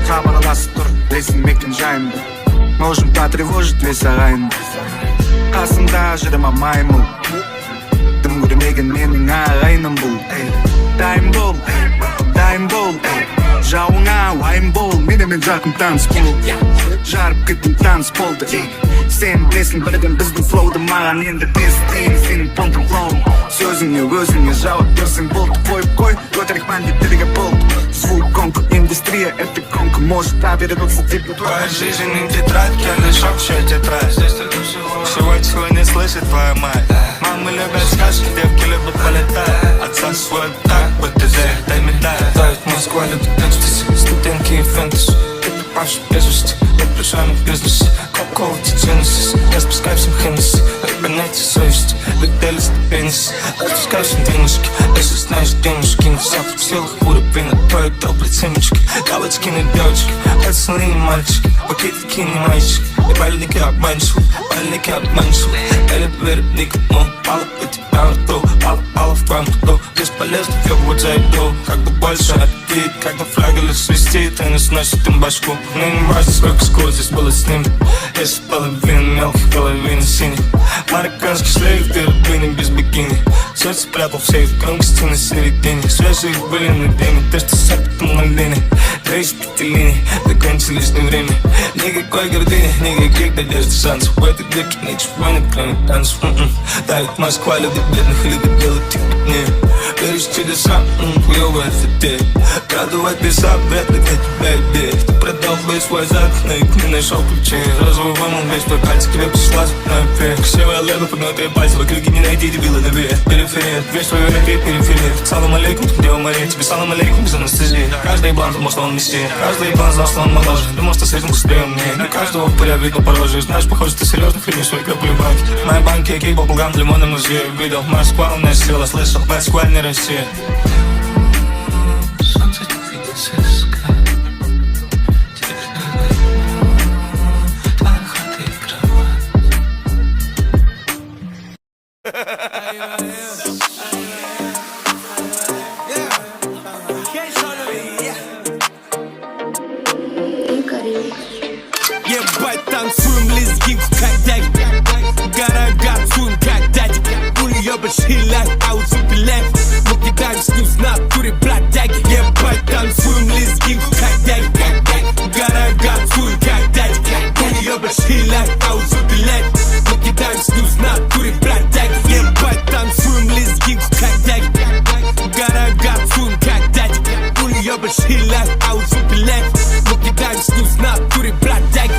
Хабарласып тұр, білесің мекен жайымды. Можем потревожить весь ағайынды. Қасымда жүрім маймыл. Дым көрмеген менің ағайыным бұл. Дайым бол, дайым бол. Жауыңа уайым бол, менімен жақын таныс бол. Жарып кеттім таныс болды. Сен білесің бірден біздің флоуды, маған енді бестейін сенің понтың флоуың. Сөзіңе өзіңе жауап берсең болды. Қойып қой, өтірік бандиттерге болды. Звук конку, индустрия, это конку может обернуться тебе. Твоя жизнь не тетрадь, я лишь общая тетрадь. Всего не слышит твоя мать. Мамы любят сказки, девки любят полетать. Отца свой так, БТЗ, дай медаль. Давит Москва, любит экстази, студентки и фэнтези. Ты пропавший без вести, я пришаем в бизнесе. Какого ты ценности, я спускаюсь в Хеннесси. Понятие совести, выдали ступенись. Распускаюсь в денежки, если знаешь денежки. Не вся в силах уровень, а твои добрые семечки. Девочки на девочки, пацаны не мальчики. Окей, такие не мальчики. И больники обманчивы, больники обманчивы. Я люблю верить никому, мало у тебя в рту. Мало в твоем рту, бесполезно въебывать зайду. Как бы больше отпить, когда флягель свистит, и не сносит им башку. Мне не важно, сколько скур здесь было с ним. Если половина мелких, половина синих. Марокканский шлейф, ты рабыня без бикини. Сердце прятал в сейф, громкости на середине. Свежие были на дыме, то что с опытом на линии. 3 из 5 линий, закончили лишнее время. Никакой гордыни, никаких надежд и шансов. В этой дырке ничего нет, кроме танцев. Давит Москва, любит бедных и любит делать типа мне. Веришь в чудеса, хуёвая затея. Крадывать писа, бред, для тебя идея. Ты продал весь свой зад, но и не нашел ключей. Розовый вымыл весь твой пальцы, крепко слазит на эфир. Красивая лева, погнутые пальцы, вокруг не найди дебила на вея. Периферия, весь твой репит, периферия. Салам алейкум, где умореть, тебе салам алейкум без анестезии. Каждый блан думал, что он мессия. Каждый блан знал, что он моложе. Думал, что с этим быстрее мне. Не каждого в поле видно пороже. Знаешь, похоже, ты серьезно фильмишь свои капли банки. Мои банки, кейк, баблгам, лимоном уже видел. Москва, у нас сила, слышал, Москва, не Россия. Солнце не видит сыска. Твоя хата и кровать. Ебать, танцуем лезгинку, как дядя. Гора гацуем, как дядя. Уебать, шиляй, аутсупиляй. Мы кидаем снюс на туре, бродяги. Ебать, танцуем лезгинку, как дядя. Гора гацуем, как дядя. Уебать, шиляй, аутсупиляй. Мы кидаем снюс на туре, бродяги. Ебать, танцуем лезгинку, как дядя. Гора гацуем, как дядя. Уебать, шиляй, аутсупиляй. Мы кидаем снюс на туре, бродяги.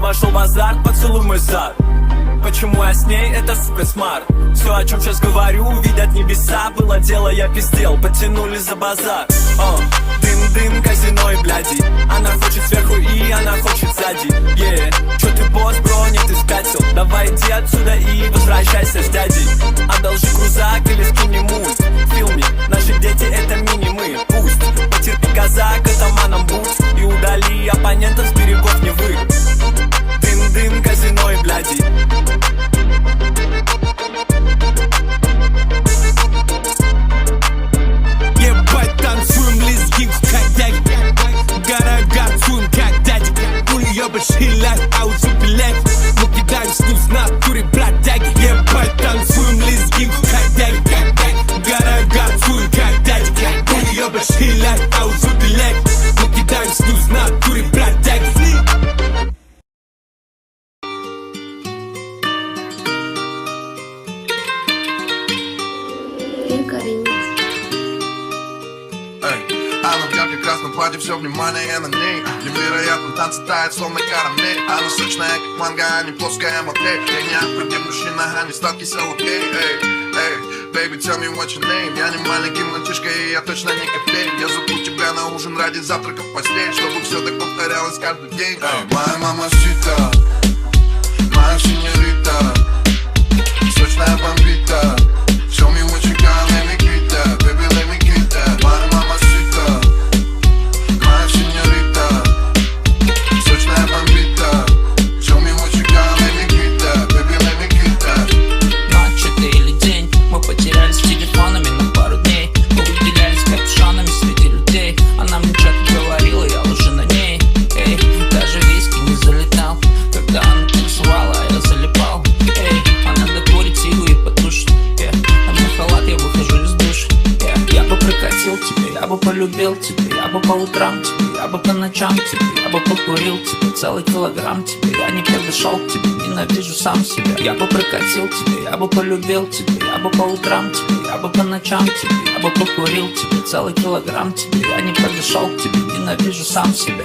Вошел в базар, поцелуй мой зад. Почему я с ней, это супер смарт. Все, о чем сейчас говорю, видят небеса. Было дело, я пиздел, потянули за базар. Дым-дым, казино и бляди. Она хочет сверху и она хочет сзади. Чё ты босс, бро, нет, ты скатил. Давай иди отсюда и возвращайся с дядей. Одолжи крузак или скини мульт. В фильме наши дети это мини-мы. Пусть потерпи казак, атаманом будь. И удали оппонентов с берегов Невы. Дым, казино и бляди. Ебать, танцуем лезгинку, как дядя. Гора гацуем, как дядя. Уебать, шиляй, аутсупиляй. Мы кидаем снюс на туре, бродяги. Ебать, танцуем лезгинку, как дядя. Гора гацуем, как дядя. Уебать, шиляй, аутсупиляй. Мы кидаем снюс на туре, бродяги. Она в ярком красном платье, все внимание на ней. Невероятно танцы тает, словно карамель. Она сочная, как манго, а не плоская модель. Я неопределенный нога, не сладкий салатей. Baby, tell me what your name. Я не маленький мальчишка, и я точно не копейн. Я зову тебя на ужин ради завтрака в постель, чтобы все так повторялось каждый день. Моя мамасита, моя синьорита, сочная бомбита. Show me what you got, let me get that. Baby, let me get that. Моя мамасита, моя синьорита. Я бы по утрам тебе, я бы по ночам тебе, я бы покурил тебе целый килограмм тебе. Я не подошел к тебе, ненавижу сам себя. Я бы прокатил тебе, я бы полюбил тебе. Я бы по утрам тебе, я бы по ночам тебе, я бы покурил тебе целый килограмм тебе. Я не подошел к тебе, ненавижу сам себя.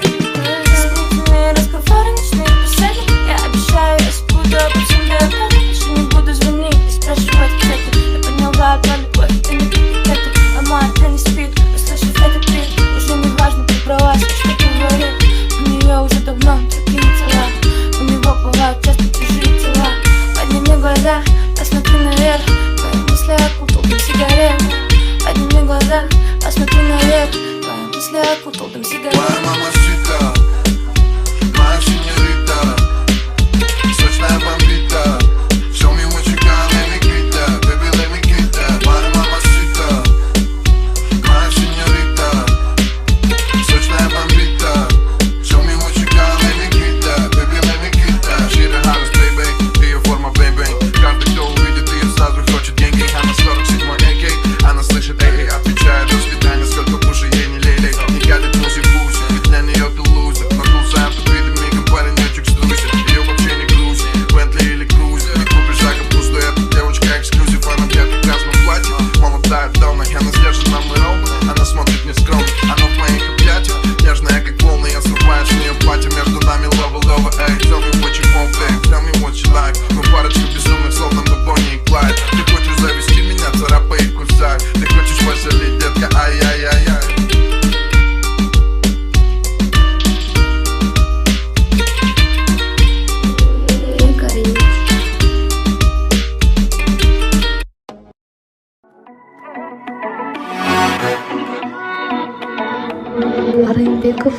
Разговоры ночные беседы. Я обещаю, я забуду обо всем до этого. Больше не буду звонить и спрашивать, кстати. Я поняла про любовь, ты не пикеты. А моя ты не спит, услышав этот крик. Уже не важно, ты права, что ты говорил. У нее уже давно другие тела. У него бывают часто чужие тела. Подними глаза, посмотри наверх. Твои мысли окутал дым сигарет. Подними глаза, посмотри наверх. Твои мысли окутал дым сигарет. Моя мама света, моя синьорита, сочная бомбита. Show me what you got, let me get that, baby, let me get that. Моя мама света, моя синьорита, сочная бомбита. Show me what you got, let me get that, baby, let me get that. She the hottest, baby, ты ее форма, baby. Каждый, кто увидит ее, сразу хочет деньги. Она 47-й AK, она слышит эй, отвечает до свидания, сколько пуши ей не лей. Не гадит музи пусть, ведь для нее ты лузер. Надулся автопидами, компаньончик струсит. Ее вообще не грузит, Бентли или Крузи. Не купишь за капусту, эта девочка эксклюзив. Она в ярко-красном платье, молодая давно. Она сдержана и ровно, она смотрит нескромно. Она в моих объятиях, нежная как волны. Я срываю с нее платье, между нами лова-лова. Эй, tell me what you want, babe, tell me what you like. Мы парочка безумных, словно мы Бонни и Клайд. Ты хочешь завести меня, царапай и кусай. Ты хочешь поселить, детка, ай-яй-яй-яй. Арынбеков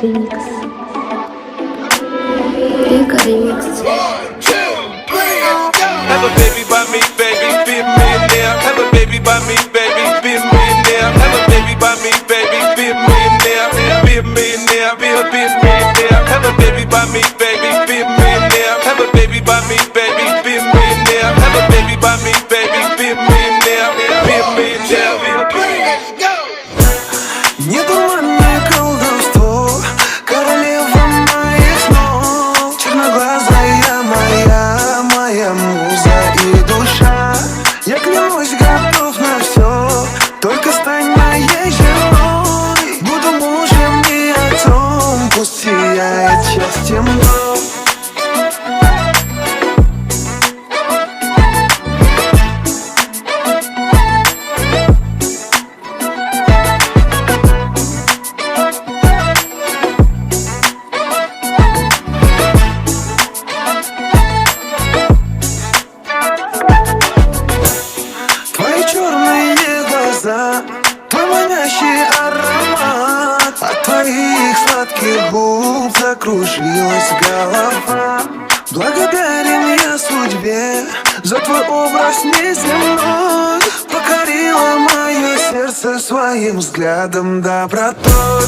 ремикс. Века ремикс. Have a baby by me, baby, be a millionaire. Have a baby by me, baby, be a millionaire. Have a baby by me, baby, be a millionaire. Be a millionaire, be a millionaire. Have a baby by me, baby, be a millionaire. Have a baby by me, baby, be a millionaire. Have a baby by me, baby, be a millionaire. Be a millionaire, be a millionaire. Не туманное колдовство, королева моих снов, черноглазая моя муза и душа. Я клянусь, готов на все, только стань моей женой. Буду мужем и отцом, пусть сияет счастьем дом. Твои черные глаза, твой манящий аромат. От твоих сладких губ закружилась голова. Благодарен я судьбе за твой образ неземной. Покорила мое сердце своим взглядом добротой.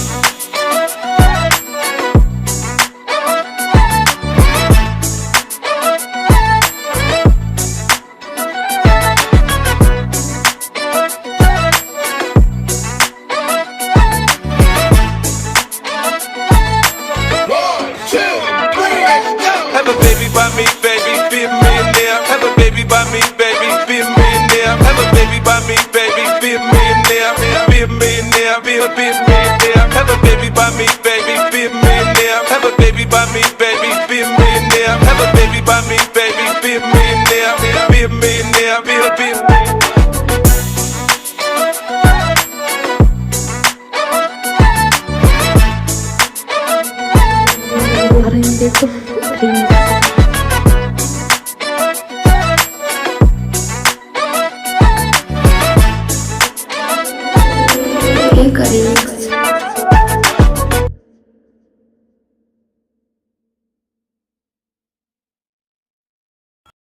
Have a baby by me, baby, be a millionaire. Have a baby by me, baby, be a millionaire. Have a baby by me, baby, be a millionaire. Be a millionaire, be a millionaire. Have a baby by me, baby, be a millionaire. Have a baby by me, baby, be a millionaire. Have a baby by me, baby, be a millionaire. Be a millionaire, be a millionaire. Арынбеков ремикс.